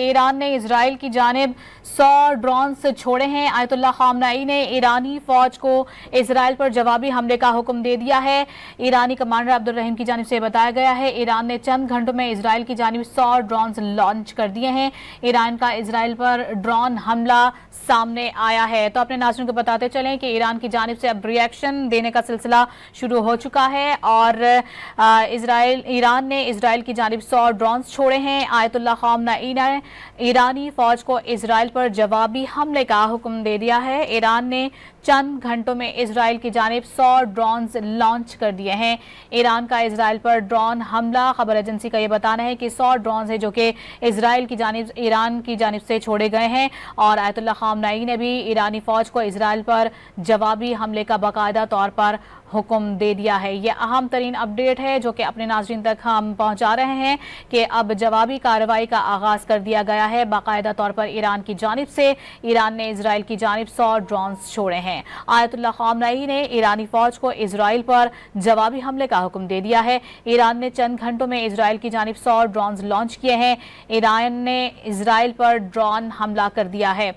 Iran ने Israel की जानिब 100 ड्रोन्स छोड़े हैं। आयतुल्लाह खामनेई ने ईरानी फौज को इजराइल पर जवाबी हमले का हुक्म दे दिया है। ईरानी कमांडर अब्दुल रहीम की जानिब से बताया गया है ईरान ने चंद घंटों में इजराइल की जानिब 100 ड्रोन्स लॉन्च कर दिए हैं। ईरान का इजराइल पर ड्रोन हमला सामने आया है। तो अपने नाज़रीन को बताते चलें कि ईरान की जानिब से अब रिएक्शन देने का सिलसिला शुरू हो चुका है और ईरान ने इजराइल की जानिब 100 ड्रोन्स छोड़े हैं। आयतुल्लाह खामनेई ने ईरानी फौज को इजराइल पर जवाबी हमले का हुक्म दे दिया है। ईरान ने चंद घंटों में इजराइल की जानिब 100 ड्रोन्स लॉन्च कर दिए हैं। ईरान का इजराइल पर ड्रोन हमला, खबर एजेंसी का यह बताना है कि 100 ड्रोन्स है जो कि इजराइल की जानिब ईरान की जानिब से छोड़े गए हैं और आयतुल्लाह खामनेई ने भी ईरानी फौज को इजराइल पर जवाबी हमले का बाकायदा तौर पर हुक्म दे दिया है। यह अहम तरीन अपडेट है जो कि अपने नाज़रीन तक हम पहुंचा रहे हैं कि अब जवाबी कार्रवाई का आगाज कर दिया गया है। बाकायदा तौर पर ईरान की जानिब से ईरान ने इजराइल की जानिब 100 ड्रोन्स छोड़े हैं। आयतुल्लाह खामनेई ने ईरानी फौज को इजराइल पर जवाबी हमले का हुक्म दे दिया है। ईरान ने चंद घंटों में इजराइल की जानिब 100 ड्रोन्स लॉन्च किए हैं। ईरान ने इजराइल पर ड्रोन हमला कर दिया है।